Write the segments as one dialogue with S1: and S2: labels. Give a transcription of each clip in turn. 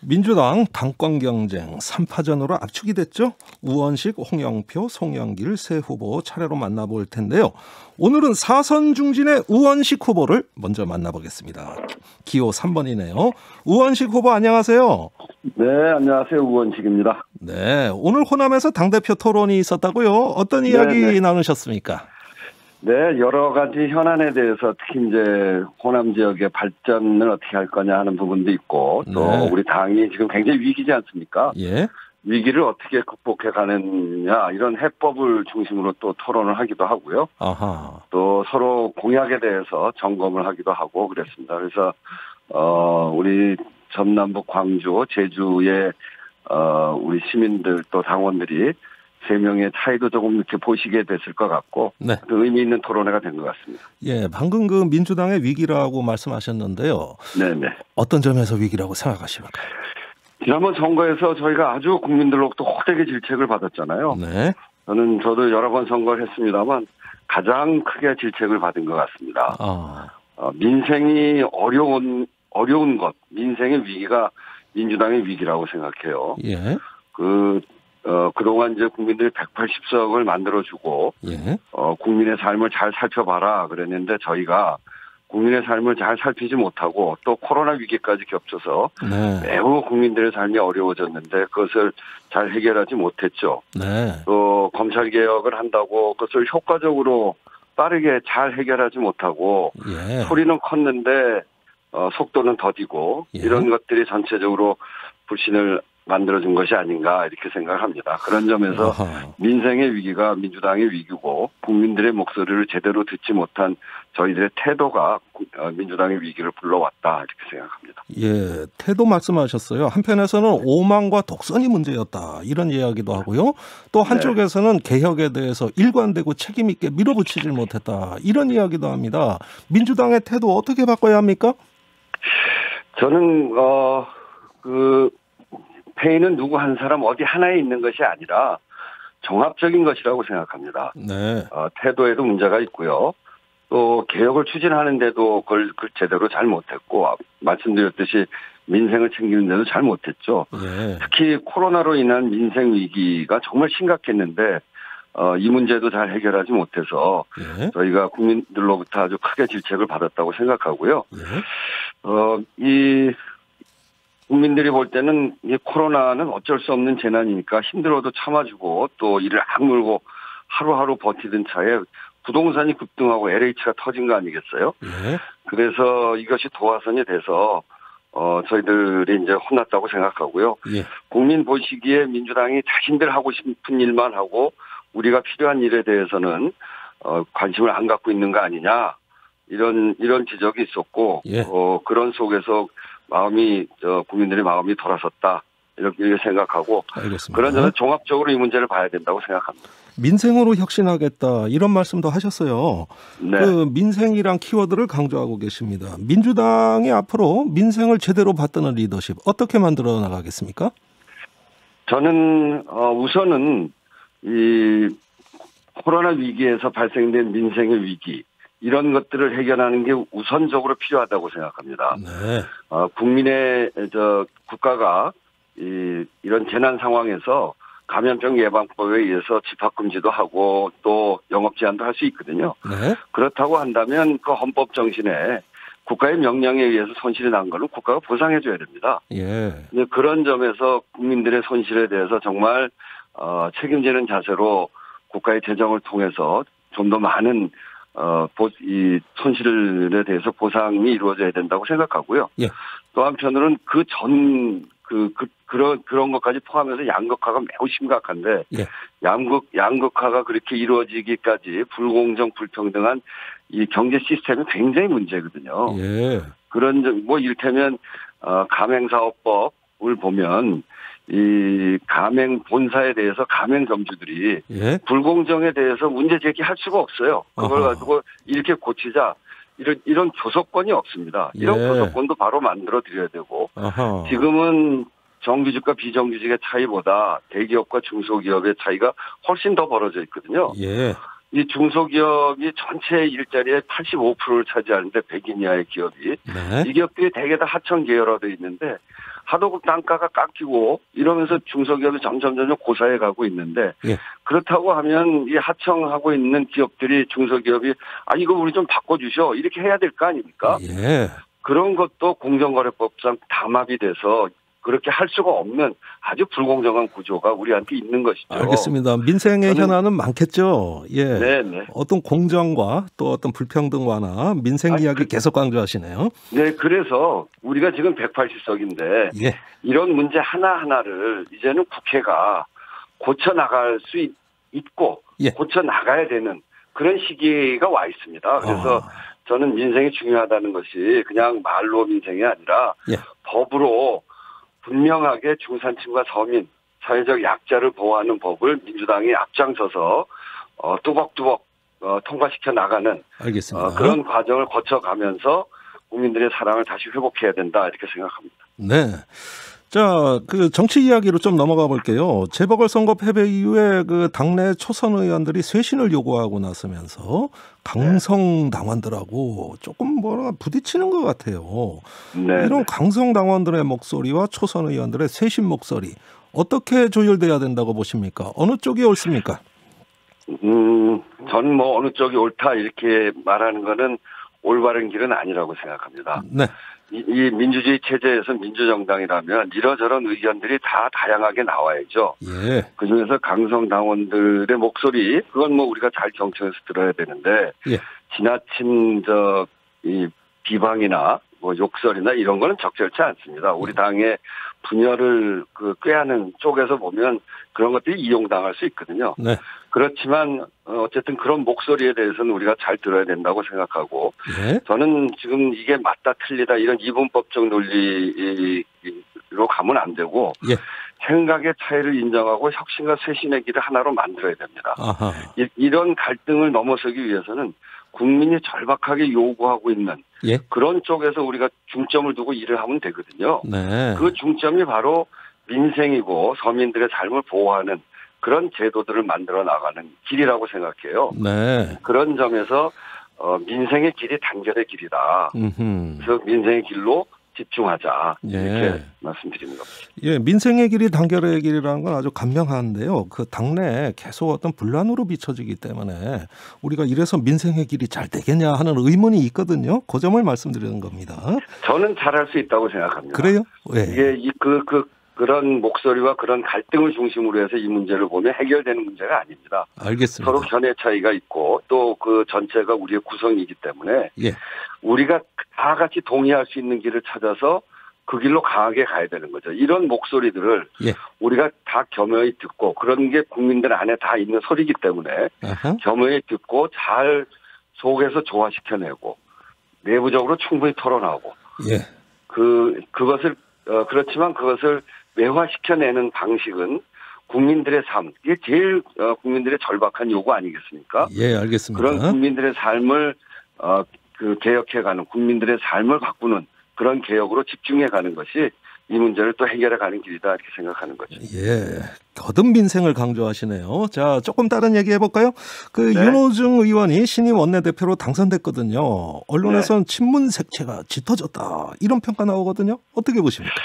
S1: 민주당 당권 경쟁 3파전으로 압축이 됐죠. 우원식, 홍영표, 송영길 세 후보 차례로 만나볼 텐데요. 오늘은 사선 중진의 우원식 후보를 먼저 만나보겠습니다. 기호 3번이네요. 우원식 후보 안녕하세요.
S2: 네, 안녕하세요. 우원식입니다.
S1: 네, 오늘 호남에서 당대표 토론이 있었다고요? 어떤 이야기
S2: 네네.
S1: 나누셨습니까?
S2: 네, 여러 가지 현안에 대해서 특히 이제 호남 지역의 발전을 어떻게 할 거냐 하는 부분도 있고 또
S1: 네.
S2: 우리 당이 지금 굉장히 위기지 않습니까?
S1: 예.
S2: 위기를 어떻게 극복해 가느냐 이런 해법을 중심으로 또 토론을 하기도 하고요.
S1: 아하.
S2: 또 서로 공약에 대해서 점검을 하기도 하고 그랬습니다. 그래서 우리 전남북 광주, 제주의 우리 시민들 또 당원들이 세 명의 차이도 조금 이렇게 보시게 됐을 것 같고
S1: 네.
S2: 그 의미 있는 토론회가 된 것 같습니다.
S1: 예, 방금 그 민주당의 위기라고 말씀하셨는데요.
S2: 네네.
S1: 어떤 점에서 위기라고 생각하십니까?
S2: 지난번 선거에서 저희가 아주 국민들로부터 호되게 질책을 받았잖아요.
S1: 네.
S2: 저도 여러 번 선거를 했습니다만 가장 크게 질책을 받은 것 같습니다. 민생이 어려운 것, 민생의 위기가 민주당의 위기라고 생각해요.
S1: 예.
S2: 그동안 이제 국민들이 180석을 만들어주고,
S1: 예.
S2: 국민의 삶을 잘 살펴봐라 그랬는데 저희가 국민의 삶을 잘 살피지 못하고 또 코로나 위기까지 겹쳐서
S1: 네.
S2: 매우 국민들의 삶이 어려워졌는데 그것을 잘 해결하지 못했죠.
S1: 네.
S2: 또 검찰 개혁을 한다고 그것을 효과적으로 빠르게 잘 해결하지 못하고
S1: 예.
S2: 소리는 컸는데 속도는 더디고
S1: 예.
S2: 이런 것들이 전체적으로 불신을 만들어준 것이 아닌가 이렇게 생각합니다. 그런 점에서 민생의 위기가 민주당의 위기고 국민들의 목소리를 제대로 듣지 못한 저희들의 태도가 민주당의 위기를 불러왔다 이렇게 생각합니다.
S1: 예, 태도 말씀하셨어요. 한편에서는 오만과 독선이 문제였다 이런 이야기도 하고요. 또 한쪽에서는 개혁에 대해서 일관되고 책임 있게 밀어붙이질 못했다 이런 이야기도 합니다. 민주당의 태도 어떻게 바꿔야 합니까?
S2: 저는 페이는 누구 한 사람 어디 하나에 있는 것이 아니라 종합적인 것이라고 생각합니다.
S1: 네.
S2: 태도에도 문제가 있고요. 또 개혁을 추진하는데도 그걸 제대로 잘 못했고 말씀드렸듯이 민생을 챙기는데도 잘 못했죠.
S1: 예.
S2: 특히 코로나로 인한 민생 위기가 정말 심각했는데 이 문제도 잘 해결하지 못해서
S1: 예.
S2: 저희가 국민들로부터 아주 크게 질책을 받았다고 생각하고요.
S1: 예.
S2: 이 국민들이 볼 때는 이 코로나는 어쩔 수 없는 재난이니까 힘들어도 참아주고 또 이를 악물고 하루하루 버티던 차에 부동산이 급등하고 LH가 터진 거 아니겠어요?
S1: 예.
S2: 그래서 이것이 도화선이 돼서 저희들이 이제 혼났다고 생각하고요.
S1: 예.
S2: 국민 보시기에 민주당이 자신들 하고 싶은 일만 하고 우리가 필요한 일에 대해서는 관심을 안 갖고 있는 거 아니냐 이런 지적이 있었고
S1: 예.
S2: 그런 속에서 국민들의 마음이 돌아섰다 이렇게 생각하고
S1: 알겠습니다.
S2: 그런 점에서 종합적으로 이 문제를 봐야 된다고 생각합니다.
S1: 민생으로 혁신하겠다 이런 말씀도 하셨어요.
S2: 네.
S1: 그 민생이란 키워드를 강조하고 계십니다. 민주당이 앞으로 민생을 제대로 받드는 리더십 어떻게 만들어 나가겠습니까?
S2: 저는 우선은 이 코로나 위기에서 발생된 민생의 위기 이런 것들을 해결하는 게 우선적으로 필요하다고 생각합니다.
S1: 네.
S2: 국가가 이런 재난 상황에서 감염병 예방법에 의해서 집합금지도 하고 또 영업 제한도 할 수 있거든요.
S1: 네.
S2: 그렇다고 한다면 그 헌법 정신에 국가의 명령에 의해서 손실이 난 거는 국가가 보상해 줘야 됩니다.
S1: 예.
S2: 그런 점에서 국민들의 손실에 대해서 정말 책임지는 자세로 국가의 재정을 통해서 좀 더 많은 이 손실에 대해서 보상이 이루어져야 된다고 생각하고요.
S1: 예.
S2: 또 한편으로는 그런 것까지 포함해서 양극화가 매우 심각한데
S1: 예.
S2: 양극화가 그렇게 이루어지기까지 불공정 불평등한 이 경제 시스템이 굉장히 문제거든요.
S1: 예.
S2: 이를테면 가맹사업법을 보면 이 가맹 본사에 대해서 가맹점주들이
S1: 예.
S2: 불공정에 대해서 문제 제기할 수가 없어요. 그걸 가지고 이렇게 고치자 이런 교섭권이 없습니다. 이런
S1: 예.
S2: 교섭권도 바로 만들어 드려야 되고 지금은 정규직과 비정규직의 차이보다 대기업과 중소기업의 차이가 훨씬 더 벌어져 있거든요.
S1: 예.
S2: 이 중소기업이 전체 일자리의 85%를 차지하는데 100인 이하의 기업이
S1: 네.
S2: 이 기업들이 대개 다 하청 계열화되어 있는데 하도 단가가 깎이고 이러면서 중소기업이 점점 고사해 가고 있는데
S1: 예.
S2: 그렇다고 하면 이 하청하고 있는 기업들이 중소기업이 이거 우리 좀 바꿔주셔 이렇게 해야 될 거 아닙니까?
S1: 예.
S2: 그런 것도 공정거래법상 담합이 돼서 그렇게 할 수가 없는 아주 불공정한 구조가 우리한테 있는 것이죠.
S1: 알겠습니다. 민생의 현안은 많겠죠. 예.
S2: 네네.
S1: 어떤 공정과 또 어떤 불평등 완화, 민생 이야기 계속 강조하시네요.
S2: 네, 그래서 우리가 지금 180석인데
S1: 예.
S2: 이런 문제 하나하나를 이제는 국회가 고쳐 나갈 수 있고
S1: 예.
S2: 고쳐 나가야 되는 그런 시기가 와 있습니다. 그래서 저는 민생이 중요하다는 것이 그냥 말로 민생이 아니라
S1: 예.
S2: 법으로 분명하게 중산층과 서민, 사회적 약자를 보호하는 법을 민주당이 앞장서서 뚜벅뚜벅 통과시켜 나가는
S1: 알겠습니다.
S2: 그런 과정을 거쳐가면서 국민들의 사랑을 다시 회복해야 된다 이렇게 생각합니다.
S1: 네. 자, 그 정치 이야기로 좀 넘어가 볼게요. 재보궐선거 패배 이후에 그 당내 초선 의원들이 쇄신을 요구하고 나서면서 강성 당원들하고 조금 부딪히는 것 같아요.
S2: 네.
S1: 이런 강성 당원들의 목소리와 초선 의원들의 쇄신 목소리 어떻게 조율돼야 된다고 보십니까? 어느 쪽이 옳습니까?
S2: 저는 어느 쪽이 옳다 이렇게 말하는 거는 올바른 길은 아니라고 생각합니다.
S1: 네.
S2: 이 민주주의 체제에서 민주정당이라면 이러저런 의견들이 다 다양하게 나와야죠.
S1: 예.
S2: 그중에서 강성 당원들의 목소리 그건 우리가 잘 경청해서 들어야 되는데
S1: 예.
S2: 지나친 이 비방이나 욕설이나 이런 거는 적절치 않습니다. 우리 당의 분열을 꾀하는 쪽에서 보면 그런 것들이 이용당할 수 있거든요.
S1: 네.
S2: 그렇지만 어쨌든 그런 목소리에 대해서는 우리가 잘 들어야 된다고 생각하고
S1: 예.
S2: 저는 지금 이게 맞다 틀리다 이런 이분법적 논리로 가면 안 되고
S1: 예.
S2: 생각의 차이를 인정하고 혁신과 쇄신의 길을 하나로 만들어야 됩니다.
S1: 아하.
S2: 이런 갈등을 넘어서기 위해서는 국민이 절박하게 요구하고 있는
S1: 예.
S2: 그런 쪽에서 우리가 중점을 두고 일을 하면 되거든요.
S1: 네.
S2: 그 중점이 바로 민생이고 서민들의 삶을 보호하는 그런 제도들을 만들어 나가는 길이라고 생각해요.
S1: 네.
S2: 그런 점에서 민생의 길이 단결의 길이다. 그래서 민생의 길로 집중하자. 이렇게 말씀드립니다.
S1: 예, 민생의 길이 단결의 길이라는 건 아주 간명한데요. 그 당내에 계속 어떤 분란으로 비춰지기 때문에 우리가 이래서 민생의 길이 잘 되겠냐 하는 의문이 있거든요. 그 점을 말씀드리는 겁니다.
S2: 저는 잘할 수 있다고 생각합니다.
S1: 그래요? 예.
S2: 이게 그런 목소리와 그런 갈등을 중심으로 해서 이 문제를 보면 해결되는 문제가 아닙니다.
S1: 알겠습니다.
S2: 서로 견해 차이가 있고 또 그 전체가 우리의 구성이기 때문에
S1: 예.
S2: 우리가 다 같이 동의할 수 있는 길을 찾아서 그 길로 강하게 가야 되는 거죠. 이런 목소리들을
S1: 예.
S2: 우리가 다 겸허히 듣고 그런 게 국민들 안에 다 있는 소리이기 때문에 겸허히 듣고 잘 속에서 조화시켜내고 내부적으로 충분히 토론하고
S1: 예.
S2: 그것을 그렇지만 그것을 외화시켜내는 방식은 국민들의 삶, 이게 제일 국민들의 절박한 요구 아니겠습니까?
S1: 예, 알겠습니다.
S2: 그런 국민들의 삶을 개혁해가는 국민들의 삶을 바꾸는 그런 개혁으로 집중해가는 것이 이 문제를 또 해결해가는 길이다 이렇게 생각하는 거죠.
S1: 예, 거듭 민생을 강조하시네요. 자, 조금 다른 얘기 해볼까요?
S2: 네.
S1: 윤호중 의원이 신임 원내대표로 당선됐거든요. 언론에서는 친문 색채가 짙어졌다 이런 평가 나오거든요. 어떻게 보십니까?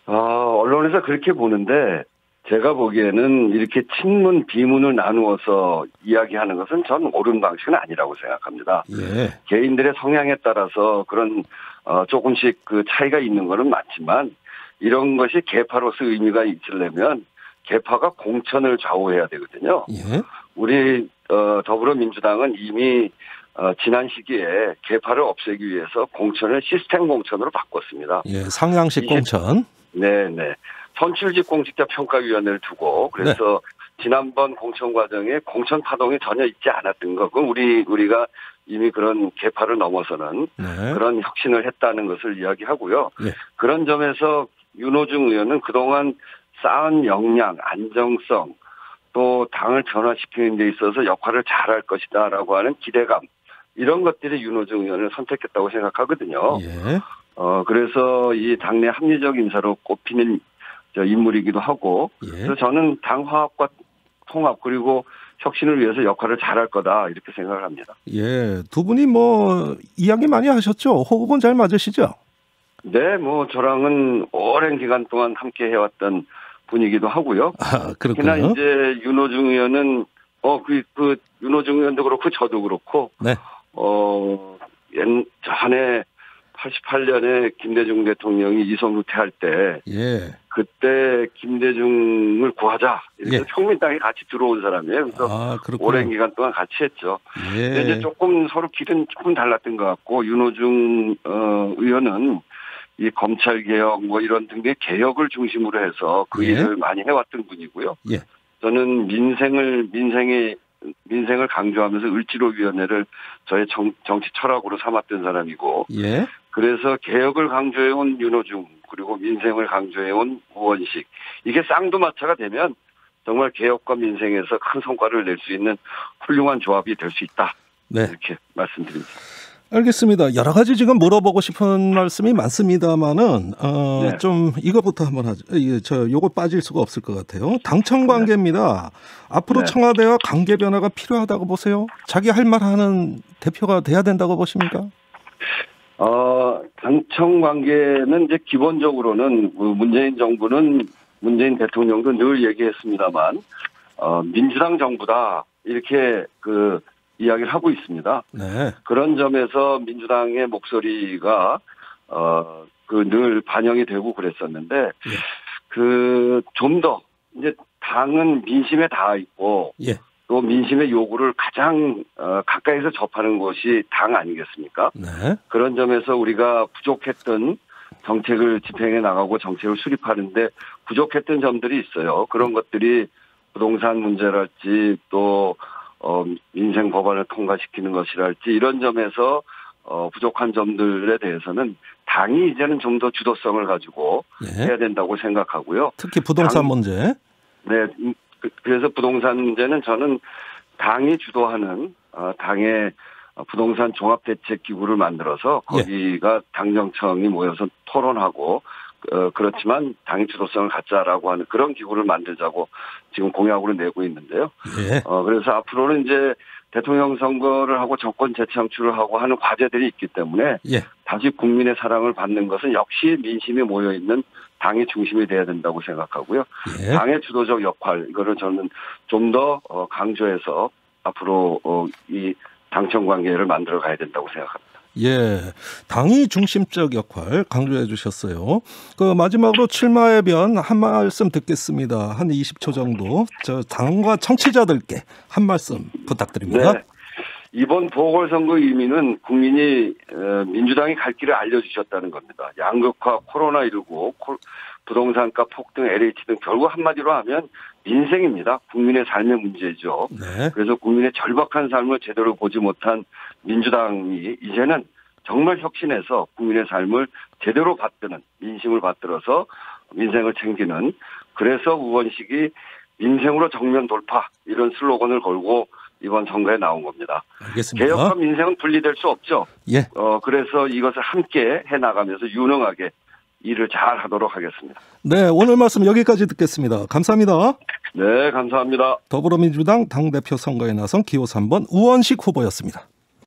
S2: 언론에서 그렇게 보는데 제가 보기에는 이렇게 친문 비문을 나누어서 이야기하는 것은 전 옳은 방식은 아니라고 생각합니다.
S1: 예.
S2: 개인들의 성향에 따라서 그런 조금씩 차이가 있는 것은 맞지만 이런 것이 계파로서 의미가 있으려면 계파가 공천을 좌우해야 되거든요.
S1: 예.
S2: 우리 더불어민주당은 이미 지난 시기에 계파를 없애기 위해서 공천을 시스템 공천으로 바꿨습니다.
S1: 예, 상향식 공천.
S2: 네네. 선출직 공직자 평가위원회를 두고 그래서 지난번 공천 과정에 공천 파동이 전혀 있지 않았던 거. 그건 우리가 이미 그런 계파를 넘어서는 그런 혁신을 했다는 것을 이야기하고요.
S1: 예.
S2: 그런 점에서 윤호중 의원은 그동안 쌓은 역량, 안정성, 또 당을 변화시키는 데 있어서 역할을 잘할 것이다라고 하는 기대감 이런 것들이 윤호중 의원을 선택했다고 생각하거든요.
S1: 예.
S2: 그래서 이 당내 합리적 인사로 꼽히는 인물이기도 하고
S1: 예.
S2: 그래서 저는 당 화합과 통합 그리고 혁신을 위해서 역할을 잘할 거다 이렇게 생각을 합니다.
S1: 예, 두 분이 이야기 많이 하셨죠? 호흡은 잘 맞으시죠?
S2: 네, 뭐 저랑은 오랜 기간 동안 함께 해왔던 분이기도 하고요.
S1: 아,
S2: 특히나
S1: 그렇군요.
S2: 이제 윤호중 의원은 윤호중 의원도 그렇고 저도 그렇고
S1: 네.
S2: 전에 88년에 김대중 대통령이 이성후퇴할 때
S1: 예.
S2: 그때 김대중을 구하자 이렇게
S1: 예.
S2: 평민당에 같이 들어온 사람이에요. 그래서
S1: 아, 그렇군요.
S2: 오랜 기간 동안 같이 했죠. 근데
S1: 예.
S2: 이제 조금 서로 길은 조금 달랐던 것 같고 윤호중 의원은 이 검찰 개혁 뭐 이런 등의 개혁을 중심으로 해서 그
S1: 예.
S2: 일을 많이 해왔던 분이고요.
S1: 예.
S2: 저는 민생을 강조하면서 을지로위원회를 저의 정치 철학으로 삼았던 사람이고,
S1: 예.
S2: 그래서 개혁을 강조해온 윤호중 그리고 민생을 강조해온 우원식, 이게 쌍두마차가 되면 정말 개혁과 민생에서 큰 성과를 낼 수 있는 훌륭한 조합이 될 수 있다.
S1: 네.
S2: 이렇게 말씀드립니다.
S1: 알겠습니다. 여러 가지 지금 물어보고 싶은 말씀이 많습니다만은
S2: 네.
S1: 좀 이거부터 한번 하죠. 요거 빠질 수가 없을 것 같아요. 당청 관계입니다. 앞으로
S2: 네.
S1: 청와대와 관계 변화가 필요하다고 보세요? 자기 할 말 하는 대표가 돼야 된다고 보십니까?
S2: 당청 관계는 이제 기본적으로는 문재인 정부는 문재인 대통령도 늘 얘기했습니다만 민주당 정부다 이렇게 이야기를 하고 있습니다.
S1: 네.
S2: 그런 점에서 민주당의 목소리가 늘 반영이 되고 그랬었는데 좀 더 이제 당은 민심에 닿아 있고
S1: 예.
S2: 또 민심의 요구를 가장 가까이서 접하는 것이 당 아니겠습니까?
S1: 네.
S2: 그런 점에서 우리가 부족했던 정책을 집행해 나가고 정책을 수립하는데 부족했던 점들이 있어요. 그런 것들이 부동산 문제랄지 또 민생 법안을 통과시키는 것이랄지 이런 점에서 부족한 점들에 대해서는 당이 이제는 좀 더 주도성을 가지고
S1: 예.
S2: 해야 된다고 생각하고요.
S1: 특히 부동산 문제.
S2: 네, 그래서 부동산 문제는 저는 당이 주도하는 당의 부동산 종합대책기구를 만들어서 거기가 당정청이 모여서 토론하고 그렇지만 당의 주도성을 갖자라고 하는 그런 기구를 만들자고 지금 공약으로 내고 있는데요.
S1: 예.
S2: 그래서 앞으로는 이제 대통령 선거를 하고 정권 재창출을 하고 하는 과제들이 있기 때문에
S1: 예.
S2: 다시 국민의 사랑을 받는 것은 역시 민심이 모여있는 당의 중심이 돼야 된다고 생각하고요.
S1: 예.
S2: 당의 주도적 역할 이거를 저는 좀 더 강조해서 앞으로 이 당청 관계를 만들어 가야 된다고 생각합니다.
S1: 예, 당이 중심적 역할 강조해 주셨어요. 마지막으로 출마의 변 한 말씀 듣겠습니다. 한 20초 정도. 당과 청취자들께 한 말씀 부탁드립니다.
S2: 네. 이번 보궐선거 의미는 국민이 민주당이 갈 길을 알려주셨다는 겁니다. 양극화, 코로나19, 부동산가 폭등, LH 등 결국 한마디로 하면 민생입니다. 국민의 삶의 문제죠.
S1: 네.
S2: 그래서 국민의 절박한 삶을 제대로 보지 못한 민주당이 이제는 정말 혁신해서 국민의 삶을 제대로 받드는 민심을 받들어서 민생을 챙기는, 그래서 우원식이 민생으로 정면 돌파 이런 슬로건을 걸고 이번 선거에 나온 겁니다.
S1: 알겠습니다.
S2: 개혁과 민생은 분리될 수 없죠.
S1: 예.
S2: 그래서 이것을 함께 해나가면서 유능하게 일을 잘 하도록 하겠습니다.
S1: 네, 오늘 말씀 여기까지 듣겠습니다. 감사합니다.
S2: 네, 감사합니다.
S1: 더불어민주당 당대표 선거에 나선 기호 3번 우원식 후보였습니다.